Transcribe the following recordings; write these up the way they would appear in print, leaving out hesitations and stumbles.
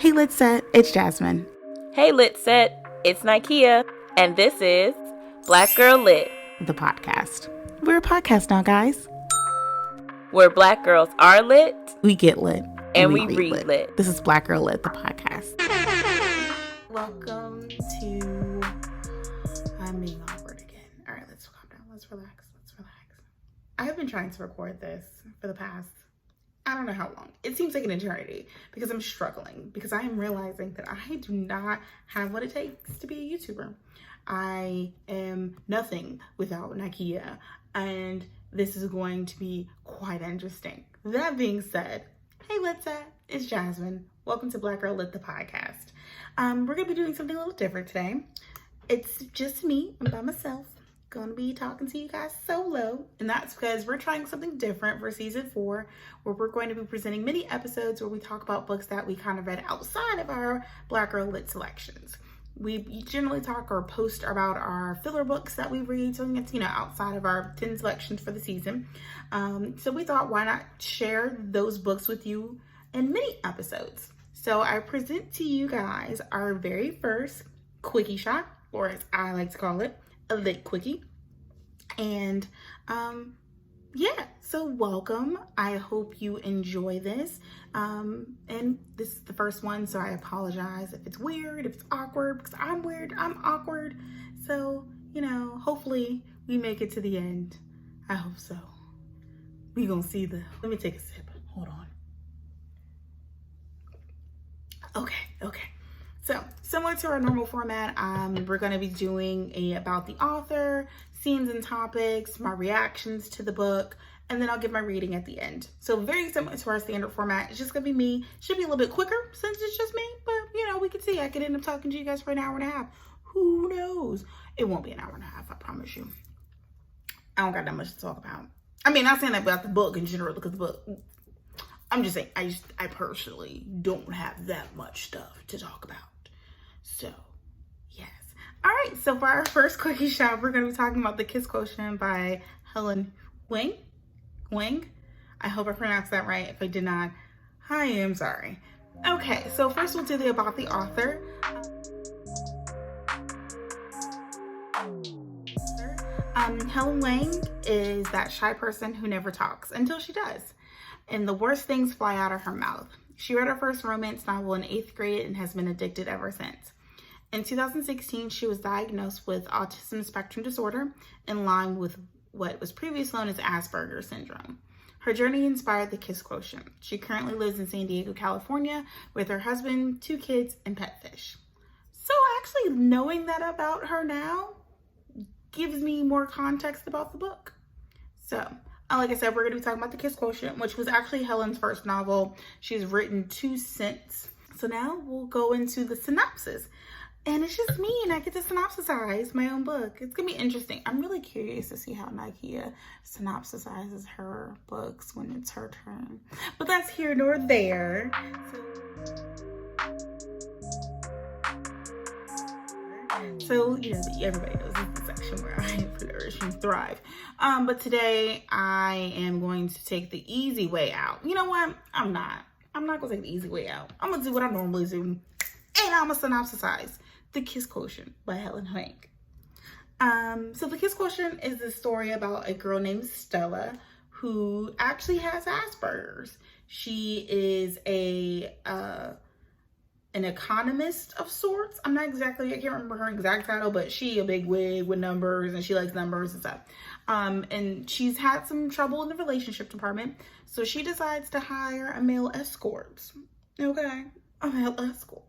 Hey Lit Set, it's Jazmine. Hey Lit Set, it's Nikea, and this is BlackGirlLIt, the podcast. We're a podcast now, guys. Where black girls are lit, we get lit, and we read lit. This is BlackGirlLIt, the podcast. Welcome to... I'm being awkward again. All right, let's calm down. Let's relax. I have been trying to record this for the past, I don't know how long. It seems like an eternity because I'm struggling, because I am realizing that I do not have what it takes to be a YouTuber. I am nothing without Nikea, and this is going to be quite interesting. That being said, hey Lit Set, it's Jazmine. Welcome to BlackGirlLIt, the podcast. We're gonna be doing something a little different today. It's just me, I'm by myself. Gonna be talking to you guys solo, and that's because we're trying something different for season 4, where we're going to be presenting mini episodes where we talk about books that we kind of read outside of our BlackGirlLIt selections. We generally talk or post about our filler books that we read, something that's, outside of our 10 selections for the season. So we thought, why not share those books with you in mini episodes? So I present to you guys our very first quickie shot, or as I like to call it, a lit quickie. And so welcome. I hope you enjoy this. And this is the first one, so I apologize if it's weird, if it's awkward, because I'm weird, I'm awkward. So, hopefully we make it to the end. I hope so. We gonna see let me take a sip. Hold on. Okay. So, similar to our normal format, we're going to be doing about the author, scenes and topics, my reactions to the book, and then I'll give my reading at the end. So, very similar to our standard format. It's just going to be me. Should be a little bit quicker since it's just me, but, we could see. I could end up talking to you guys for an hour and a half. Who knows? It won't be an hour and a half, I promise you. I don't got that much to talk about. I mean, not saying that about the book in general, because the book... I'm just saying, I personally don't have that much stuff to talk about. So, yes. All right, so for our first quickie shot, we're going to be talking about the Kiss Quotient by Helen Haong. I hope I pronounced that right. If I did not, I am sorry. Okay, so first we'll do about the author. Helen Haong is that shy person who never talks until she does, and the worst things fly out of her mouth. She read her first romance novel in 8th grade and has been addicted ever since. In 2016, she was diagnosed with autism spectrum disorder, in line with what was previously known as Asperger's syndrome. Her journey inspired the Kiss Quotient. She currently lives in San Diego, California, with her husband, 2 kids, and pet fish. So actually knowing that about her now gives me more context about the book. So, like I said, we're going to be talking about the Kiss Quotient, which was actually Helen's first novel. She's written 2 since. So now we'll go into the synopsis. And it's just me, and I get to synopsisize my own book. It's going to be interesting. I'm really curious to see how Nikea synopsisizes her books when it's her turn. But that's here nor there. So everybody knows this is the section where I flourish and thrive. But today I am going to take the easy way out. You know what? I'm not going to take the easy way out. I'm going to do what I normally do. And I'm going to synopsisize The Kiss Quotient by Helen Haong. So The Kiss Quotient is the story about a girl named Stella who actually has Asperger's. She is an economist of sorts. I can't remember her exact title, but she a big wig with numbers, and she likes numbers and stuff. And she's had some trouble in the relationship department, so she decides to hire a male escort. Okay, a male escort.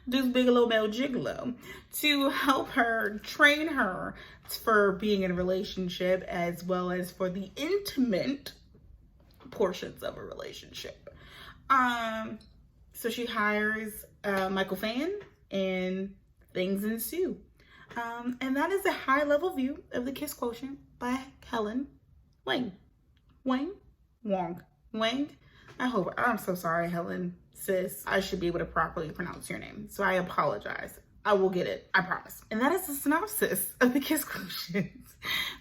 This big little male gigolo to help her, train her for being in a relationship, as well as for the intimate portions of a relationship. So she hires Michael Fan, and things ensue. And that is a high-level view of The Kiss Quotient by Helen Haong. I'm so sorry, Helen, sis. I should be able to properly pronounce your name, so I apologize. I will get it, I promise. And that is the synopsis of The Kiss Quotient.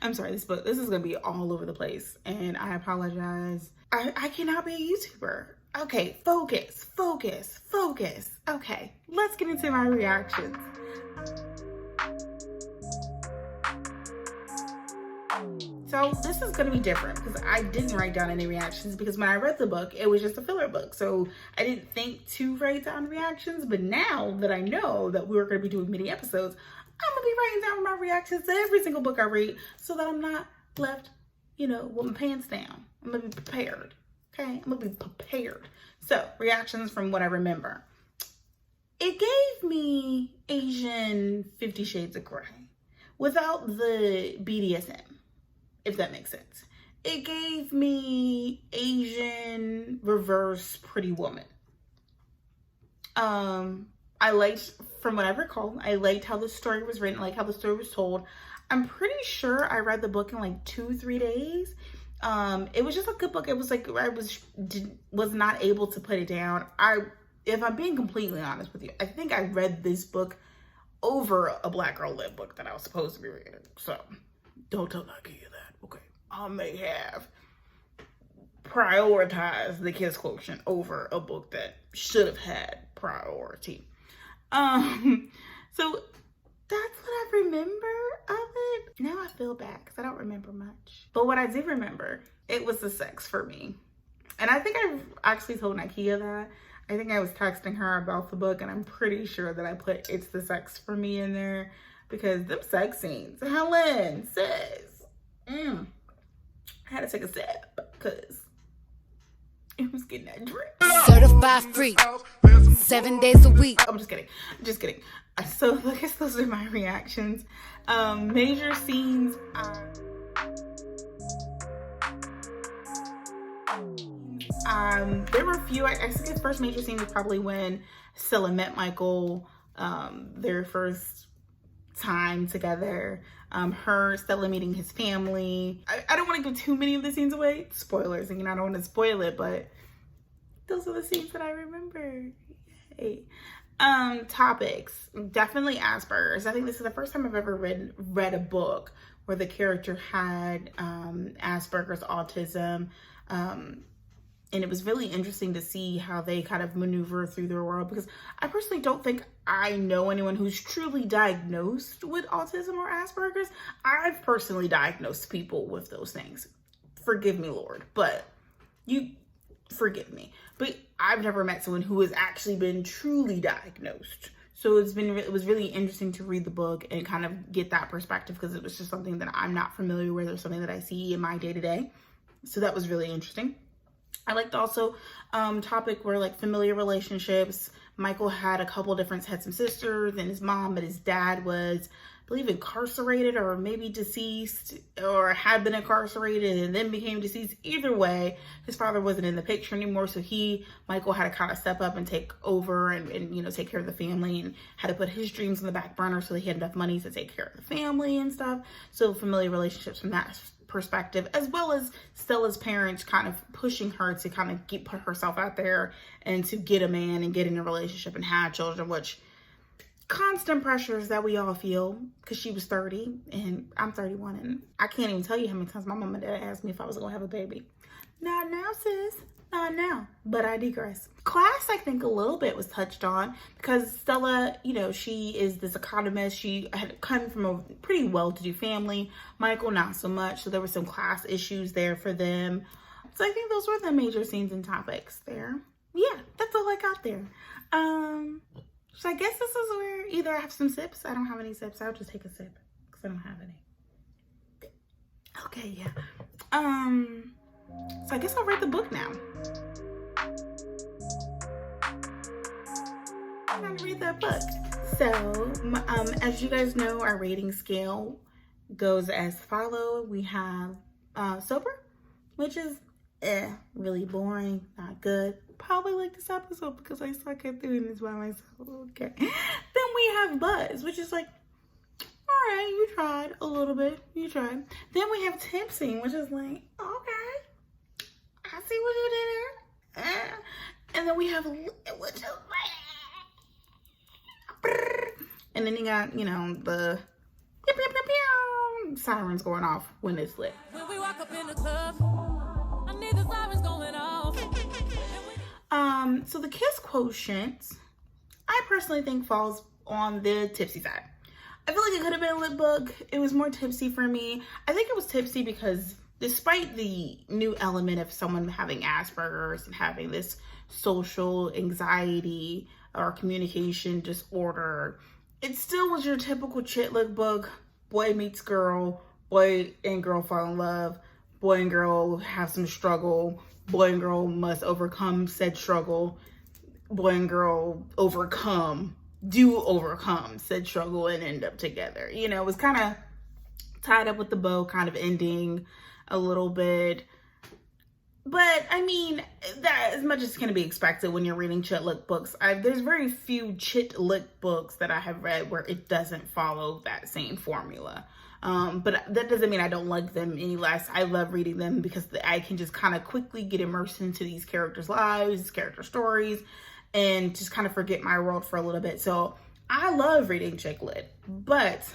I'm sorry, this is gonna be all over the place, and I apologize. I cannot be a YouTuber. Okay, focus. Okay, let's get into my reactions. So this is going to be different because I didn't write down any reactions because when I read the book, it was just a filler book. So I didn't think to write down reactions. But now that I know that we were going to be doing mini episodes, I'm going to be writing down my reactions to every single book I read so that I'm not left, with my pants down. I'm going to be prepared. Okay? I'm going to be prepared. So reactions from what I remember. It gave me Asian 50 Shades of Grey without the BDSM. If that makes sense. It gave me Asian reverse Pretty Woman. I liked, from what I recall, I liked how the story was written, like how the story was told. I'm pretty sure I read the book in like 2-3 days. It was just a good book. It was like I was not able to put it down. If I'm being completely honest with you, I think I read this book over a BlackGirlLIt book that I was supposed to be reading. So don't tell Nikea that, okay? I may have prioritized the Kiss Quotient over a book that should have had priority. So that's what I remember of it. Now I feel bad because I don't remember much. But what I did remember, it was the sex for me. And I think I actually told Nikea that. I think I was texting her about the book and I'm pretty sure that I put "it's the sex for me" in there because them sex scenes. Helen says, I had to take a sip because it was getting that drip. Certified free, 7 days a week. I'm just kidding. So I guess those are my reactions. Major scenes. There were a few. I think his first major scene was probably when Stella met Michael, their first time together. Stella meeting his family. I don't want to give too many of the scenes away. Spoilers, and I don't want to spoil it, but those are the scenes that I remember. Yay. Topics. Definitely Asperger's. I think this is the first time I've ever read a book where the character had Asperger's, autism. And it was really interesting to see how they kind of maneuver through their world because I personally don't think I know anyone who's truly diagnosed with autism or Asperger's. I've personally diagnosed people with those things. Forgive me, Lord, but you forgive me. But I've never met someone who has actually been truly diagnosed. So it was really interesting to read the book and kind of get that perspective because it was just something that I'm not familiar with or something that I see in my day-to-day. So that was really interesting. I liked also topic where like familiar relationships. Michael had a couple different had some sisters and his mom, but his dad was, I believe, incarcerated or maybe deceased or had been incarcerated and then became deceased. Either way, his father wasn't in the picture anymore. So Michael had to kind of step up and take over and take care of the family and had to put his dreams on the back burner so that he had enough money to take care of the family and stuff. So familiar relationships from that perspective, as well as Stella's parents kind of pushing her to kind of put herself out there and to get a man and get in a relationship and have children, which constant pressures that we all feel because she was 30 and I'm 31 and I can't even tell you how many times my mom and dad asked me if I was gonna have a baby. Not now, sis. Not now. But I digress. Class, I think a little bit was touched on because Stella, she is this economist. She had come from a pretty well-to-do family. Michael, not so much. So there were some class issues there for them. So I think those were the major scenes and topics there. Yeah, that's all I got there. So I guess this is where either I have some sips. I don't have any sips. I'll just take a sip because I don't have any. Okay, yeah. So I guess I'll read the book now. I'm gonna read that book. So, as you guys know, our rating scale goes as follows. We have sober, which is really boring, not good. Probably like this episode because I suck at doing this by myself. Okay. Then we have buzz, which is like, all right, you tried a little bit. You tried. Then we have tipsy, which is like, okay, I see what you did there. And then we have which is and then you got, the sirens going off when it's lit. When we walk up in the club, I need the sirens going off. So the Kiss Quotient, I personally think falls on the tipsy side. I feel like it could have been a lit book. It was more tipsy for me. I think it was tipsy because despite the new element of someone having Asperger's and having this social anxiety or communication disorder, it still was your typical chit lit book. Boy meets girl, boy and girl fall in love, boy and girl have some struggle, boy and girl must overcome said struggle, boy and girl overcome said struggle and end up together. You know, it was kind of tied up with the bow, kind of ending a little bit. But I mean, that as much as can be expected when you're reading chit lit books. There's very few chit lit books that I have read where it doesn't follow that same formula. But that doesn't mean I don't like them any less. I love reading them because I can just kind of quickly get immersed into these characters' lives, character stories, and just kind of forget my world for a little bit. So I love reading chick lit, but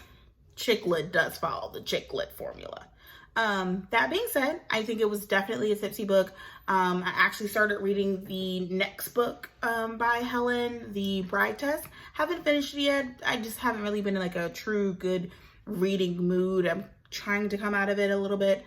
chick lit does follow the chick lit formula. That being said, I think it was definitely a tipsy book. I actually started reading the next book by Helen, The Bride Test. Haven't finished it yet. I just haven't really been in like a true good reading mood. I'm trying to come out of it a little bit.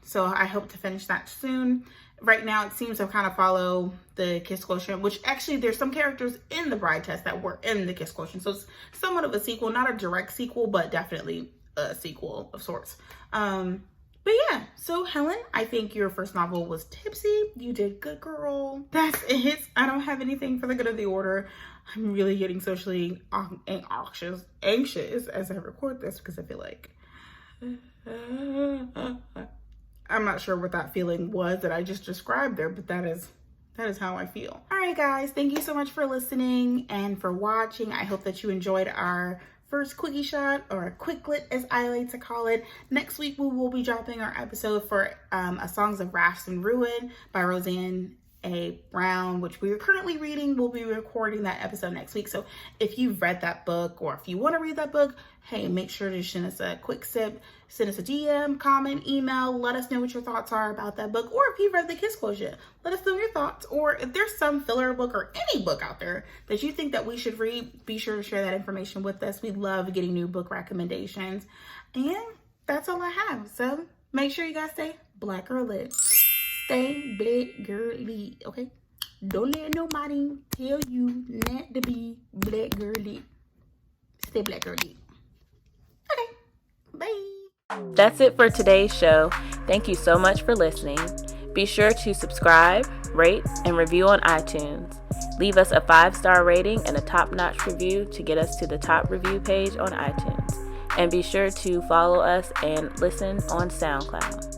So I hope to finish that soon. Right now, it seems to kind of follow the Kiss Quotient, which actually there's some characters in the Bride Test that were in the Kiss Quotient. So it's somewhat of a sequel, not a direct sequel, but definitely a sequel of sorts. But yeah, so Helen, I think your first novel was tipsy. You did good, girl. That's it. I don't have anything for the good of the order. I'm really getting socially anxious as I record this because I feel like I'm not sure what that feeling was that I just described there, but that is how I feel. All right, guys, thank you so much for listening and for watching. I hope that you enjoyed our first quickie shot, or a quicklet as I like to call it. Next week, we will be dropping our episode for A Songs of Wrath and Ruin by Roseanne A. Brown, which we are currently reading. We'll be recording that episode next week. So if you've read that book, or if you want to read that book, hey, make sure to send us a quick sip, send us a DM, comment, email, let us know what your thoughts are about that book. Or if you've read the Kiss Quotient, let us know your thoughts. Or if there's some filler book or any book out there that you think that we should read, be sure to share that information with us. We love getting new book recommendations. And that's all I have. So make sure you guys stay BlackGirlLIt. Stay BlackGirlLIt, okay? Don't let nobody tell you not to be BlackGirlLIt. Stay BlackGirlLIt. Okay, bye. That's it for today's show. Thank you so much for listening. Be sure to subscribe, rate, and review on iTunes. Leave us a 5-star rating and a top-notch review to get us to the top review page on iTunes. And be sure to follow us and listen on SoundCloud.